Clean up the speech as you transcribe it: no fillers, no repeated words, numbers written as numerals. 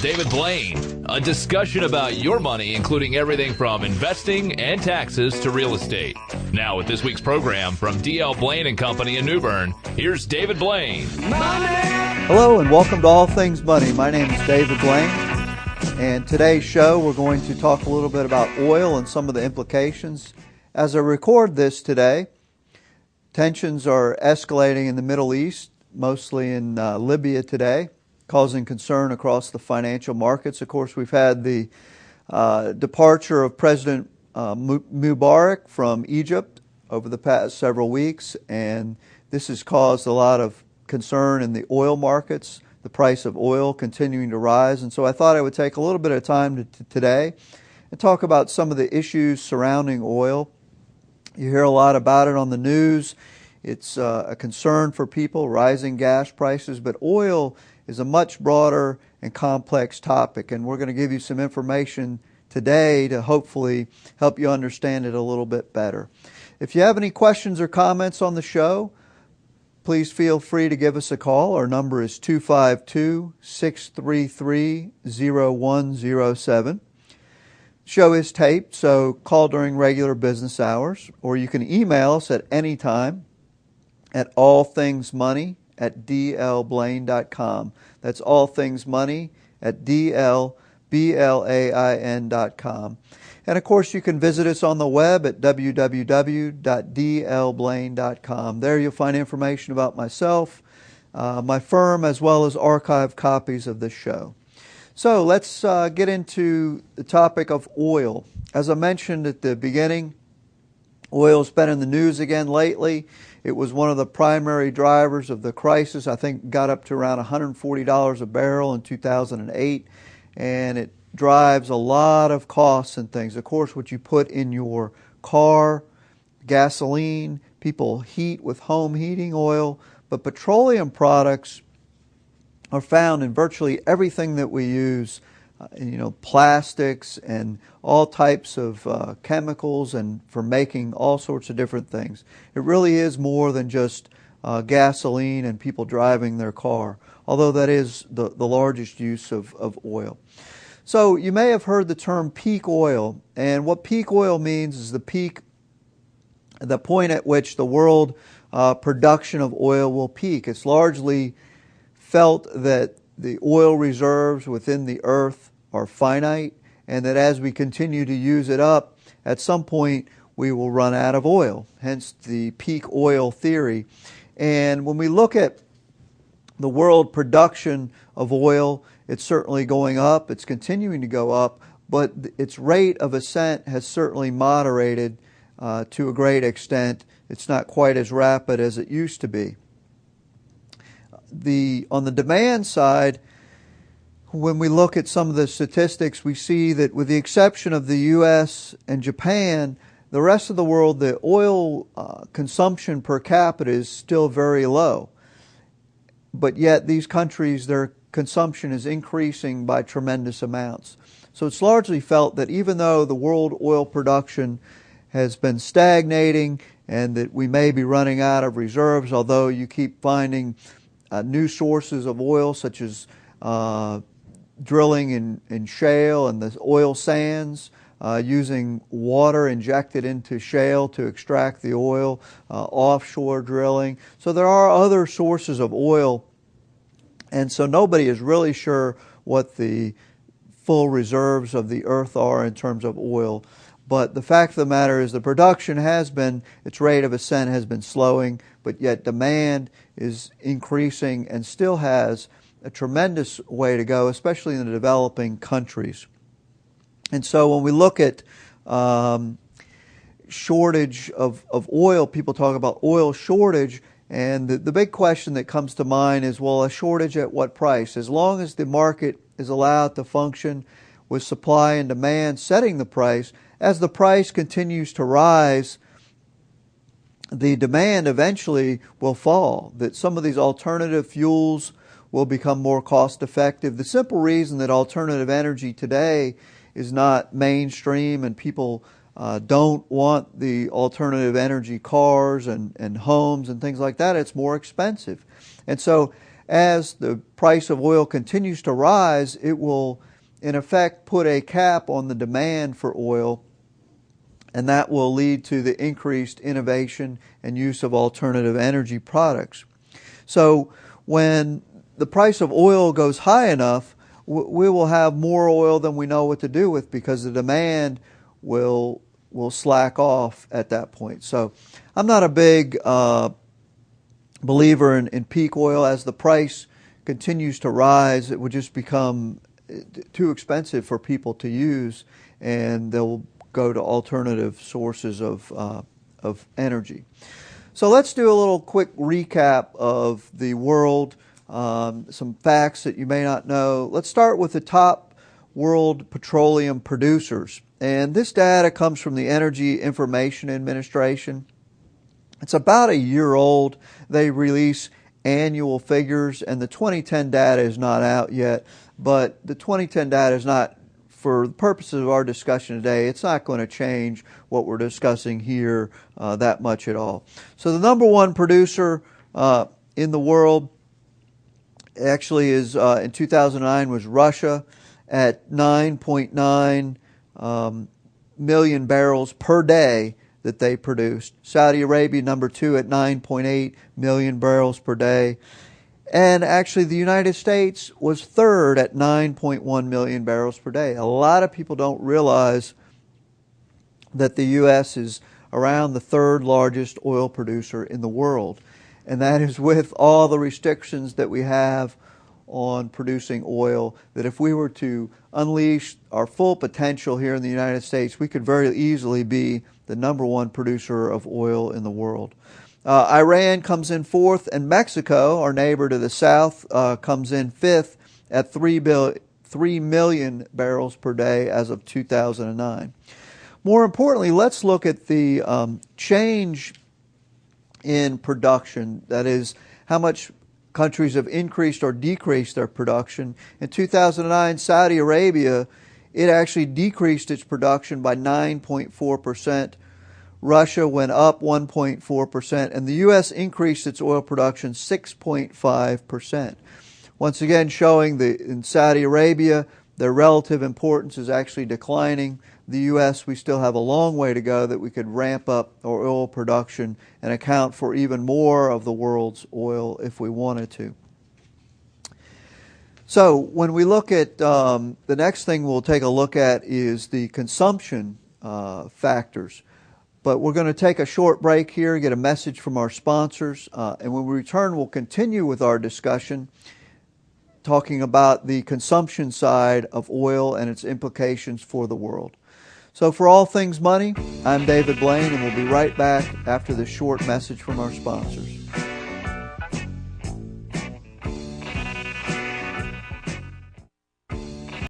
David Blain. A discussion about your money, including everything from investing and taxes to real estate. Now with this week's program from D.L. Blain Company in New Bern, here's David Blain. Hello and welcome to All Things Money. My name is David Blain, and today's show we're going to talk a little bit about oil and some of the implications. As I record this today, tensions are escalating in the Middle East, mostly in Libya today, causing concern across the financial markets. Of course, we've had the departure of President Mubarak from Egypt over the past several weeks, and this has caused a lot of concern in the oil markets, the price of oil continuing to rise. And so I thought I would take a little bit of time today and talk about some of the issues surrounding oil. You hear a lot about it on the news. It's a concern for people, rising gas prices, but oil is a much broader and complex topic, and we're going to give you some information today to hopefully help you understand it a little bit better. If you have any questions or comments on the show, please feel free to give us a call. Our number is 252-633-0107. The show is taped, so call during regular business hours, or you can email us at any time at allthingsmoney@dlblain.com. That's allthingsmoney@dlblain.com. And of course, you can visit us on the web at www.dlblain.com. There you'll find information about myself, my firm, as well as archived copies of this show. So let's get into the topic of oil. As I mentioned at the beginning, oil's been in the news again lately. It was one of the primary drivers of the crisis. I think got up to around $140 a barrel in 2008, and it drives a lot of costs and things. Of course, what you put in your car, gasoline, people heat with home heating oil, but petroleum products are found in virtually everything that we use, plastics and all types of chemicals, and for making all sorts of different things. It really is more than just gasoline and people driving their car, although that is the largest use of oil. So you may have heard the term peak oil, and what peak oil means is the point at which the world production of oil will peak. It's largely felt that the oil reserves within the earth are finite, and that as we continue to use it up, at some point we will run out of oil, hence the peak oil theory. And when we look at the world production of oil, it's certainly going up, it's continuing to go up, but its rate of ascent has certainly moderated to a great extent. It's not quite as rapid as it used to be. On the demand side, when we look at some of the statistics, we see that with the exception of the U.S. and Japan, the rest of the world, the oil consumption per capita is still very low. But yet these countries, their consumption is increasing by tremendous amounts. So it's largely felt that even though the world oil production has been stagnating and that we may be running out of reserves, although you keep finding new sources of oil, such as drilling in shale and the oil sands, using water injected into shale to extract the oil, offshore drilling. So there are other sources of oil, and so nobody is really sure what the full reserves of the earth are in terms of oil. But the fact of the matter is the production its rate of ascent has been slowing, but yet demand is increasing and still has a tremendous way to go, especially in the developing countries. And so when we look at shortage of oil, people talk about oil shortage, and the big question that comes to mind is, well, a shortage at what price? As long as the market is allowed to function with supply and demand setting the price, as the price continues to rise, the demand eventually will fall, that some of these alternative fuels will become more cost effective. The simple reason that alternative energy today is not mainstream and people don't want the alternative energy cars and homes and things like that, it's more expensive. And so as the price of oil continues to rise, it will in effect put a cap on the demand for oil, and that will lead to the increased innovation and use of alternative energy products. So when the price of oil goes high enough, we will have more oil than we know what to do with, because the demand will slack off at that point. So I'm not a big believer in peak oil. As the price continues to rise, it would just become too expensive for people to use, and they'll go to alternative sources of energy. So let's do a little quick recap of the world, some facts that you may not know. Let's start with the top world petroleum producers. And this data comes from the Energy Information Administration. It's about a year old. They release annual figures, and the 2010 data is not out yet, but the 2010 data is not, for the purposes of our discussion today, it's not going to change what we're discussing here that much at all. So the number one producer in the world actually is in 2009 was Russia at 9.9 million barrels per day that they produced. Saudi Arabia, number two, at 9.8 million barrels per day. And actually the United States was third at 9.1 million barrels per day. A lot of people don't realize that the U.S. is around the third largest oil producer in the world. And that is with all the restrictions that we have on producing oil, that if we were to unleash our full potential here in the United States, we could very easily be the number one producer of oil in the world. Iran comes in fourth, and Mexico, our neighbor to the south, comes in fifth at 3 million barrels per day as of 2009. More importantly, let's look at the change in production, that is, how much countries have increased or decreased their production. In 2009, Saudi Arabia, it actually decreased its production by 9.4%. Russia went up 1.4%, and the U.S. increased its oil production 6.5%. Once again, showing that in Saudi Arabia, their relative importance is actually declining. The U.S., we still have a long way to go that we could ramp up our oil production and account for even more of the world's oil if we wanted to. So when we look at the next thing we'll take a look at is the consumption factors. But we're going to take a short break here, get a message from our sponsors, and when we return, we'll continue with our discussion, talking about the consumption side of oil and its implications for the world. So for All Things Money, I'm David Blain, and we'll be right back after this short message from our sponsors.